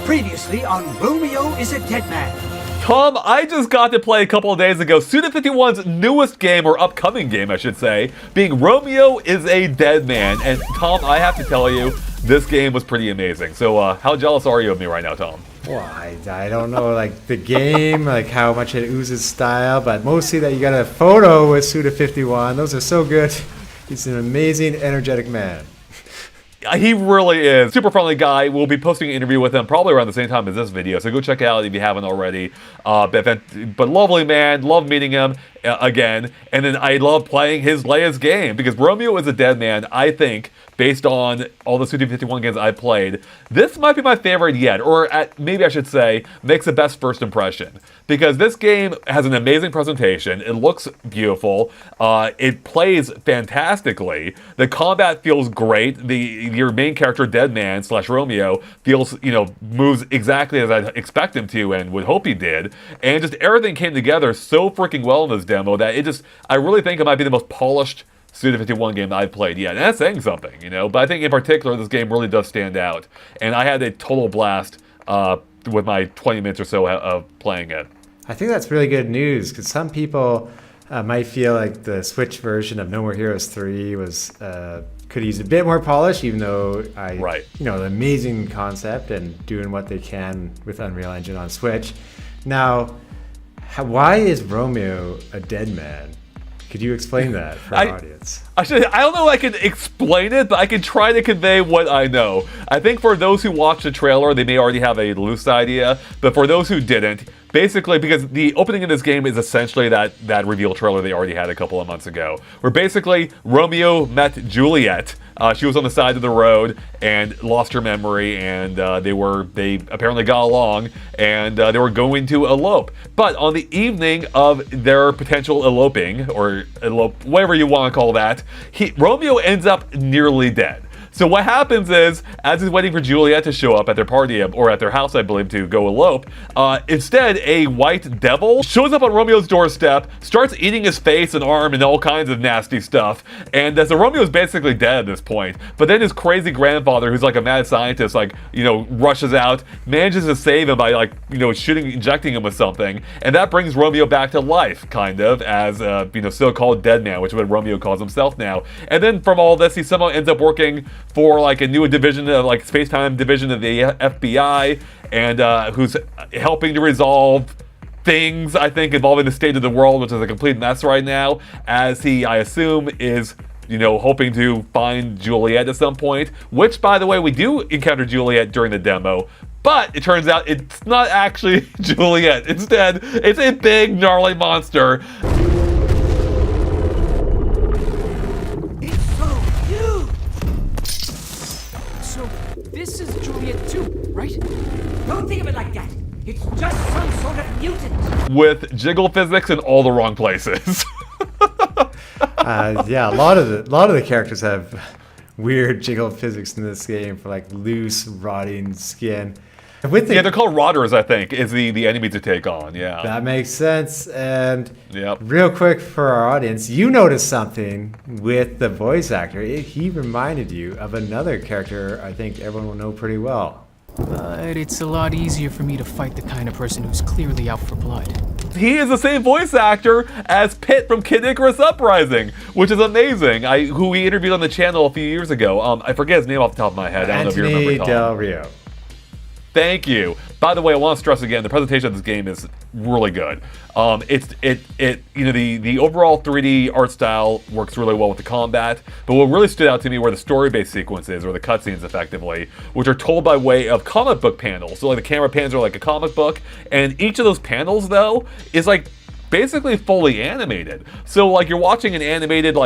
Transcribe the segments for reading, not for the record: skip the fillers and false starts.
Previously on Romeo is a Dead Man. Tom, I just got to play a couple of days ago Suda 51's newest game, or upcoming game, I should say, being Romeo is a Dead Man. And Tom, I have to tell you, this game was pretty amazing. So how jealous are you of me right now, Tom? Well, I don't know, like, the game, like, how much it oozes style, but mostly that you got a photo with Suda 51. Those are so good. He's an amazing, energetic man. He really is. Super friendly guy. We'll be posting an interview with him probably around the same time as this video, so go check it out if you haven't already. But lovely man. Love meeting him again. And then I love playing his latest game, because Romeo is a Dead Man, I think, based on all the Suda 51 games I've played, this might be my favorite yet, or maybe I should say, makes the best first impression. Because this game has an amazing presentation, it looks beautiful, it plays fantastically, the combat feels great, your main character, Dead Man / Romeo, feels, moves exactly as I expect him to and would hope he did, and just everything came together so freaking well in this demo that I really think it might be the most polished Suda 51 game that I've played yet. And that's saying something, but I think in particular this game really does stand out. And I had a total blast with my 20 minutes or so of playing it. I think that's really good news, because some people might feel like the Switch version of No More Heroes 3 was could use a bit more polish, even though an amazing concept and doing what they can with Unreal Engine on Switch. Now, why is Romeo a dead man? Could you explain that for our audience? I don't know if I can explain it, but I can try to convey what I know. I think for those who watched the trailer, they may already have a loose idea, but for those who didn't, basically, because the opening of this game is essentially that reveal trailer they already had a couple of months ago, where basically Romeo met Juliet. She was on the side of the road and lost her memory, and they apparently got along, and they were going to elope. But on the evening of their potential eloping, or whatever you want to call that, Romeo ends up nearly dead. So what happens is, as he's waiting for Juliet to show up at their party, or at their house, I believe, to go elope, instead, a white devil shows up on Romeo's doorstep, starts eating his face and arm and all kinds of nasty stuff, and so Romeo's basically dead at this point. But then his crazy grandfather, who's like a mad scientist, rushes out, manages to save him by, injecting him with something, and that brings Romeo back to life, kind of, as, so-called dead man, which is what Romeo calls himself now. And then from all this, he somehow ends up working for a new division of space-time division of the FBI, and who's helping to resolve things, I think, involving the state of the world, which is a complete mess right now, as he, I assume, is hoping to find Juliet at some point, which, by the way, we do encounter Juliet during the demo, but it turns out it's not actually Juliet. Instead, it's a big, gnarly monster. This is Juliet too, right? Don't think of it like that. It's just some sort of mutant. With jiggle physics in all the wrong places. Yeah, a lot of the characters have weird jiggle physics in this game for loose, rotting skin. They're called rotters, I think, is the enemy to take on, yeah. That makes sense. And real quick for our audience, you noticed something with the voice actor. He reminded you of another character I think everyone will know pretty well. But it's a lot easier for me to fight the kind of person who's clearly out for blood. He is the same voice actor as Pitt from Kid Icarus Uprising, which is amazing. Who we interviewed on the channel a few years ago. I forget his name off the top of my head. I don't know if you remember, Tom. Del Rio. Thank you. By the way, I want to stress again, the presentation of this game is really good. The overall 3D art style works really well with the combat, but what really stood out to me were the story-based sequences, or the cutscenes effectively, which are told by way of comic book panels. So the camera pans are like a comic book, and each of those panels, though, is basically fully animated. So you're watching an animated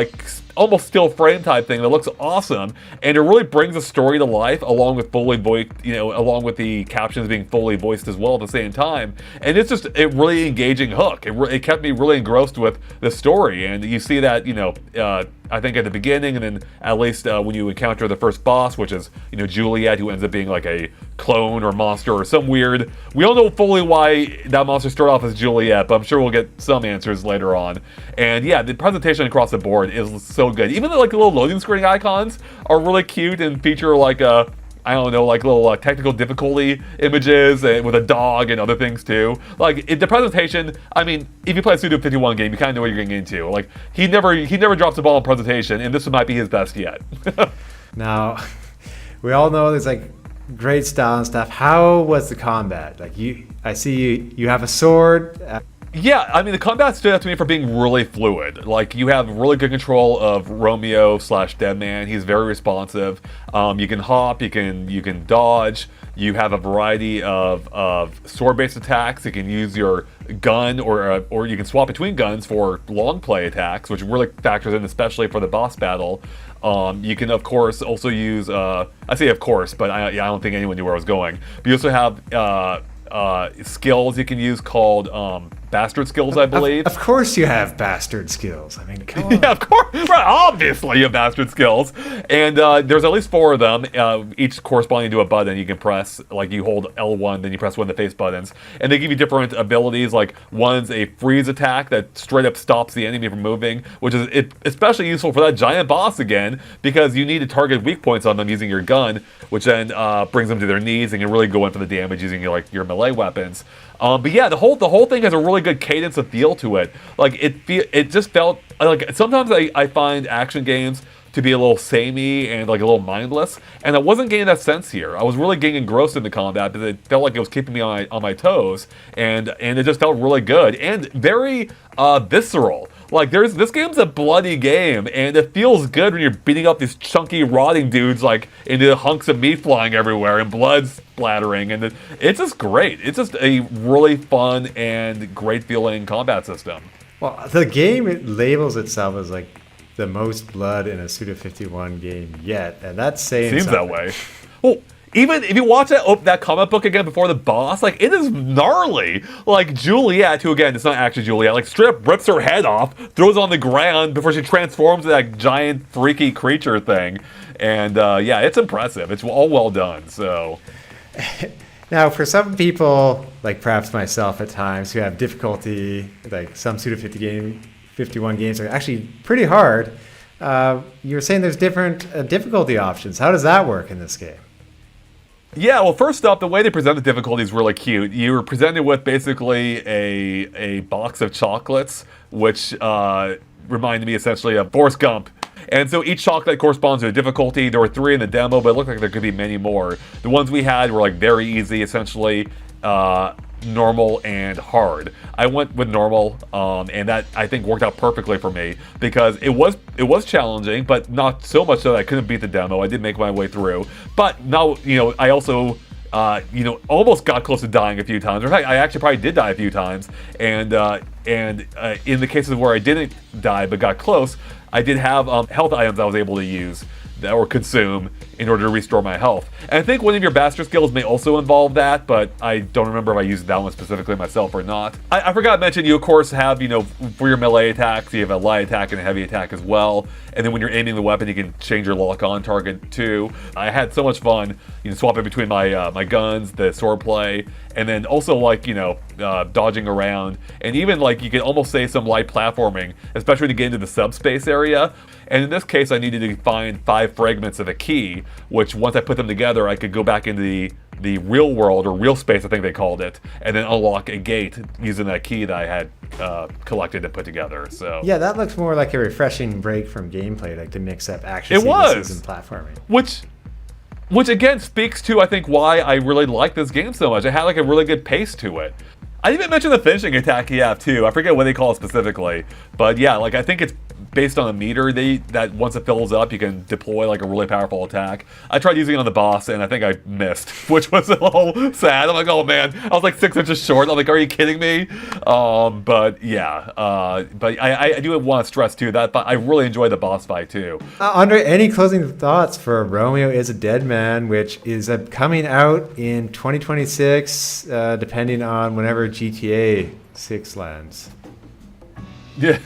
almost still frame type thing that looks awesome, and it really brings the story to life along with fully voiced, along with the captions being fully voiced as well at the same time. And it's just a really engaging hook. It kept me really engrossed with the story, and you see that I think at the beginning, and then at least when you encounter the first boss, which is Juliet, who ends up being a clone or monster or some weird. We don't know fully why that monster started off as Juliet, but I'm sure we'll get some answers later on. And yeah, the presentation across the board is so good. Even the little loading screen icons are really cute and feature I don't know, like little technical difficulty images with a dog and other things too. Like the presentation, I mean, if you play a Suda 51 game, you kind of know what you're getting into. Like he never drops the ball in presentation, and this might be his best yet. Now, we all know there's like great style and stuff. How was the combat? Like I see you have a sword. Yeah, I mean, the combat stood out to me for being really fluid. Like, you have really good control of Romeo / Deadman. He's very responsive. You can hop, you can dodge. You have a variety of sword-based attacks. You can use your gun, or you can swap between guns for long play attacks, which really factors in, especially for the boss battle. You can, of course, also use, I say of course, but I don't think anyone knew where I was going. But you also have skills you can use called bastard skills, I believe. Of course you have bastard skills. I mean, come on. Yeah, of course. Right, obviously you have bastard skills. And there's at least 4 of them, each corresponding to a button you can press. Like you hold L1, then you press one of the face buttons. And they give you different abilities. Like one's a freeze attack that straight up stops the enemy from moving, which is especially useful for that giant boss again, because you need to target weak points on them using your gun, which then brings them to their knees, and you can really go in for the damage using your melee weapons. But yeah, the whole thing has a really good cadence of feel to it. Like it just felt like sometimes I find action games to be a little samey and like a little mindless, and I wasn't getting that sense here. I was really getting engrossed in the combat because it felt like it was keeping me on my toes, and it just felt really good and very visceral. Like this game's a bloody game, and it feels good when you're beating up these chunky, rotting dudes like into hunks of meat flying everywhere and blood splattering, and it's just great. It's just a really fun and great feeling combat system. Well, the game labels itself as like the most blood in a Suda 51 game yet, and that's saying seems something. That way. Well, even if you watch that comic book again before the boss, like it is gnarly. Like Juliet, who again, it's not actually Juliet, like straight up rips her head off, throws it on the ground before she transforms into that giant freaky creature thing. And yeah, it's impressive. It's all well done. So now, for some people, like perhaps myself at times, who have difficulty, like some Suda 51 games are actually pretty hard. You were saying there's different difficulty options. How does that work in this game? Yeah, well, first up, the way they present the difficulty is really cute. You were presented with basically a box of chocolates, which reminded me essentially of Forrest Gump. And so each chocolate corresponds to a difficulty. There were 3 in the demo, but it looked like there could be many more. The ones we had were like very easy, essentially normal and hard. I went with normal, and that I think worked out perfectly for me because it was challenging, but not so much so that I couldn't beat the demo. I did make my way through, but now I also almost got close to dying a few times. In fact, I actually probably did die a few times, and in the cases where I didn't die but got close, I did have health items I was able to use or consume in order to restore my health. And I think one of your bastard skills may also involve that, but I don't remember if I used that one specifically myself or not. I forgot to mention, you of course have, for your melee attacks, you have a light attack and a heavy attack as well. And then when you're aiming the weapon, you can change your lock on target too. I had so much fun, swapping between my guns, the sword play, and then also dodging around, and even you can almost say some light platforming, especially when you get into the subspace area. And in this case, I needed to find 5 fragments of a key, which once I put them together, I could go back into the real world, or real space, I think they called it, and then unlock a gate using that key that I had collected and put together. So yeah, that looks more like a refreshing break from gameplay, like to mix up action sequences and platforming. Which again speaks to, I think, why I really like this game so much. It had a really good pace to it. I didn't even mention the finishing attack you have too. I forget what they call it specifically, but yeah, I think it's based on a meter that once it fills up, you can deploy a really powerful attack. I tried using it on the boss, and I think I missed, which was a little sad. I'm like, oh man, I was 6 inches short. I'm like, are you kidding me? But yeah, but I do want to stress too that I really enjoyed the boss fight too. Andre, any closing thoughts for Romeo is a Dead Man, which is coming out in 2026, depending on whenever GTA 6 lands? Yeah.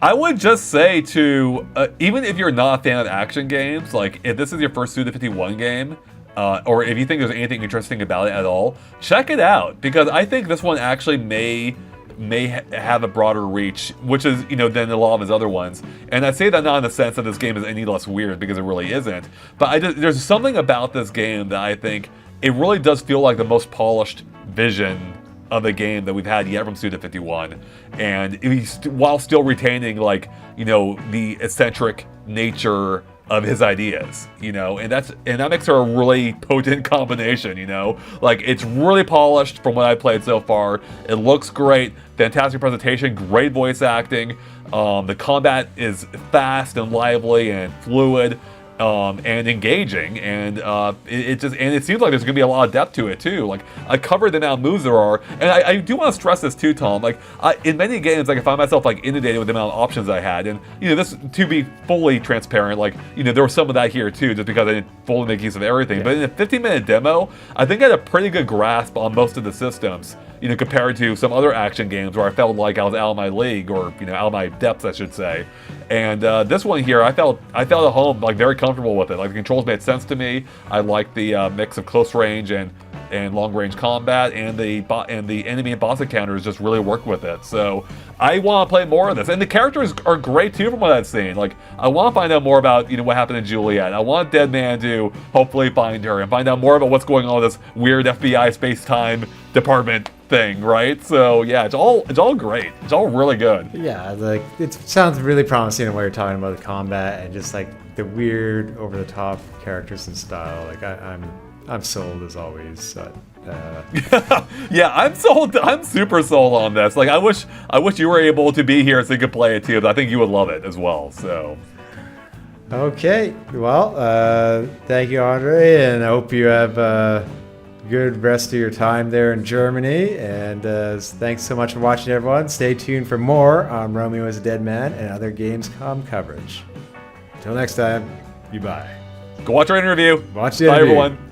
I would just say to, even if you're not a fan of action games, if this is your first Suda 51 game, or if you think there's anything interesting about it at all, check it out, because I think this one actually may may have a broader reach, which is, than a lot of his other ones. And I say that not in the sense that this game is any less weird, because it really isn't. But there's something about this game that I think it really does feel like the most polished vision of a game that we've had yet from Suda 51, and while still retaining the eccentric nature of his ideas, and that makes her a really potent combination. It's really polished from what I've played so far. It looks great, fantastic presentation, great voice acting. The combat is fast and lively and fluid. And engaging, and it seems like there's gonna be a lot of depth to it too. I covered the amount of moves there are, and I do want to stress this too, Tom. In many games, I find myself inundated with the amount of options I had, and this, to be fully transparent, there was some of that here too, just because I didn't fully make use of everything. Yeah. But in a 15-minute demo, I think I had a pretty good grasp on most of the systems. Compared to some other action games where I felt like I was out of my league, or out of my depths, I should say. And this one here, I felt at home, very comfortable with it. The controls made sense to me. I liked the mix of close range and long range combat, and the enemy and boss encounters just really worked with it. So I want to play more of this, and the characters are great too from what I've seen. I want to find out more about what happened to Juliet. I want Deadman to hopefully find her and find out more about what's going on with this weird FBI space-time department thing, right? So yeah, it's all great. It's all really good. Yeah, it sounds really promising in what you're talking about, the combat and just the weird, over-the-top characters and style. I'm sold as always. Yeah, I'm sold. I'm super sold on this. I wish you were able to be here so you could play it too. But I think you would love it as well. So. Okay, well, thank you, Andre, and I hope you have a good rest of your time there in Germany. And thanks so much for watching, everyone. Stay tuned for more on Romeo is a Dead Man and other Gamescom coverage. Until next time, goodbye. Go watch our interview. Watch the interview. interview. Bye, everyone.